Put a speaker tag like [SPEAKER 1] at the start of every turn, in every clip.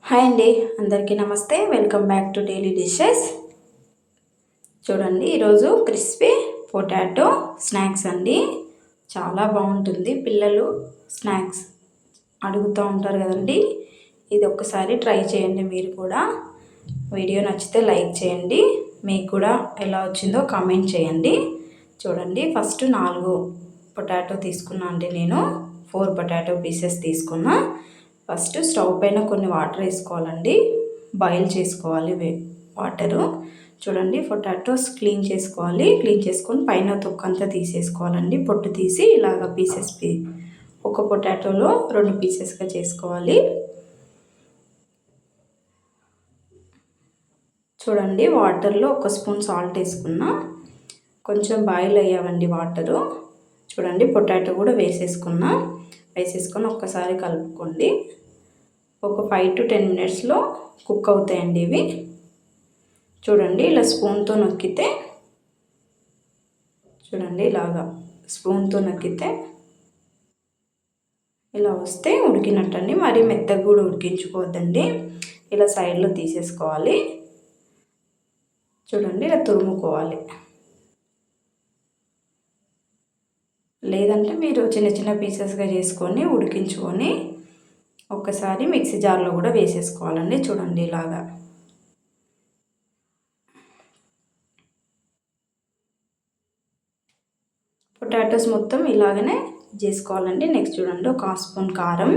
[SPEAKER 1] Hi అండి, అందరికీ నమస్తే. Welcome back to daily dishes. చూడండి, ఈరోజు క్రిస్పీ పొటాటో స్నాక్స్ అండి. చాలా బాగుంటుంది. పిల్లలు స్నాక్స్ అడుగుతూ ఉంటారు కదండి. ఇది ఒక్కసారి ట్రై చేయండి మీరు కూడా. వీడియో నచ్చితే లైక్ చేయండి. మీకు కూడా ఎలా వచ్చిందో కామెంట్ చేయండి. చూడండి, ఫస్ట్ 4 పొటాటో తీసుకున్నా అండి. నేను 4 పొటాటో పీసెస్ తీసుకున్నా. ఫస్ట్ స్టవ్ పైన కొన్ని వాటర్ వేసుకోవాలండి. బాయిల్ చేసుకోవాలి వాటరు. చూడండి, పొటాటోస్ క్లీన్ చేసుకోవాలి. క్లీన్ చేసుకొని పైన తొక్కంతా తీసేసుకోవాలండి. పొట్టు తీసి ఇలాగ పీసెస్ ఒక పొటాటోలో 2 పీసెస్గా చేసుకోవాలి. చూడండి, వాటర్లో 1 స్పూన్ సాల్ట్ వేసుకున్నా. కొంచెం బాయిల్ అయ్యావండి వాటరు. చూడండి, పొటాటో కూడా వేసేసుకొని ఒక్కసారి కలుపుకోండి. ఒక 5 to 10 మినిట్స్లో కుక్ అవుతాయండి ఇవి. చూడండి, ఇలా స్పూన్తో నొక్కితే ఇలాగా స్పూన్తో నొక్కితే ఇలా వస్తే ఉడికినట్టండి. మరి మెత్తగా కూడా ఉడికించుకోవద్దండి. ఇలా సైడ్లో తీసేసుకోవాలి. చూడండి, ఇలా తురుముకోవాలి. లేదంటే మీరు చిన్న చిన్న పీసెస్గా చేసుకొని ఉడికించుకొని ఒక్కసారి మిక్సీ జార్లో కూడా వేసేసుకోవాలండి. చూడండి, ఇలాగా పొటాటోస్ మొత్తం ఇలాగనే చేసుకోవాలండి. నెక్స్ట్ చూడండి, ఒక 1/2 స్పూన్ కారం,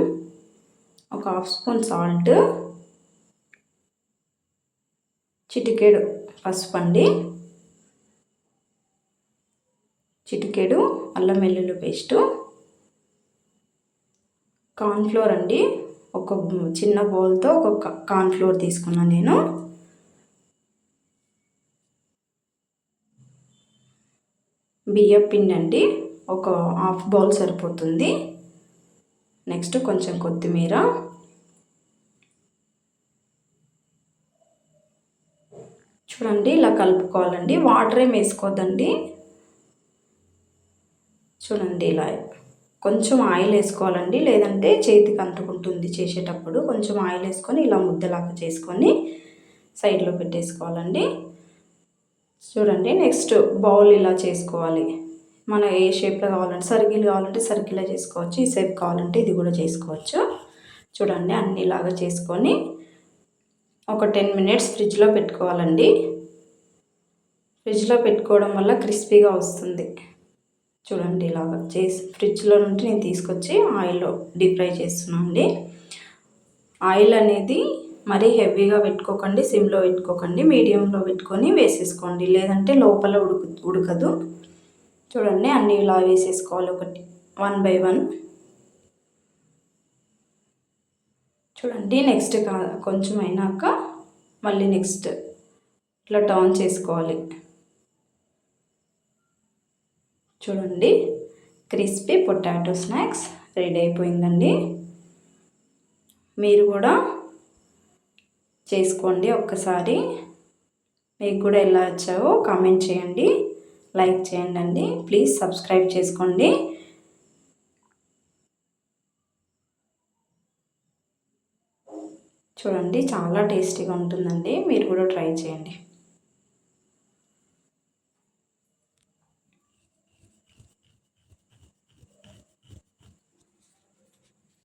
[SPEAKER 1] ఒక 1/2 స్పూన్ సాల్ట్, చిటికెడు పసుపు అండి, చిటికెడు అల్లం వెల్లుల్లి పేస్టు, కార్న్ఫ్లోర్ అండి. ఒక చిన్న బౌల్తో ఒక కార్న్ఫ్లోర్ తీసుకున్నాను నేను. బియ్యం పిండి అండి, ఒక 1/2 బౌల్ సరిపోతుంది. నెక్స్ట్ కొంచెం కొత్తిమీర, చూడండి ఇలా కలుపుకోవాలండి. వాటర్ ఏం వేసుకోవద్దండి. చూడండి, ఇలా కొంచెం ఆయిల్ వేసుకోవాలండి, లేదంటే చేతికి అంటుకుంటుంది చేసేటప్పుడు. కొంచెం ఆయిల్ వేసుకొని ఇలా ముద్దలాగా చేసుకొని సైడ్లో పెట్టేసుకోవాలండి. చూడండి, నెక్స్ట్ బౌల్ ఇలా చేసుకోవాలి. మన ఏ షేప్లో కావాలంటే సర్కిల్ చేసుకోవచ్చు. ఈ షేప్ కావాలంటే ఇది కూడా చేసుకోవచ్చు. చూడండి, అన్ని ఇలాగా చేసుకొని ఒక 10 మినిట్స్ ఫ్రిడ్జ్లో పెట్టుకోవాలండి. ఫ్రిడ్జ్లో పెట్టుకోవడం వల్ల క్రిస్పీగా వస్తుంది. చూడండి, ఇలాగా ఫ్రిడ్జ్లో నుండి నేను తీసుకొచ్చి ఆయిల్లో డీప్ ఫ్రై చేస్తున్నాను అండి. ఆయిల్ అనేది మరీ హెవీగా పెట్టుకోకండి, సిమ్లో పెట్టుకోకండి, మీడియంలో పెట్టుకొని వేసేసుకోండి. లేదంటే లోపల ఉడకదు. చూడండి, అన్నీ ఇలా వేసేసుకోవాలి, 1 by 1. చూడండి, నెక్స్ట్ కొంచెం అయినాక మళ్ళీ నెక్స్ట్ ఇట్లా టర్న్ చేసుకోవాలి. చూడండి, క్రిస్పీ పొటాటో స్నాక్స్ రెడీ అయిపోయిందండి. మీరు కూడా చేసుకోండి ఒక్కసారి. మీకు కూడా ఎలా వచ్చావో కామెంట్ చేయండి, లైక్ చేయండి అండి. ప్లీజ్ సబ్స్క్రైబ్ చేసుకోండి. చూడండి, చాలా టేస్టీగా ఉంటుందండి. మీరు కూడా ట్రై చేయండి.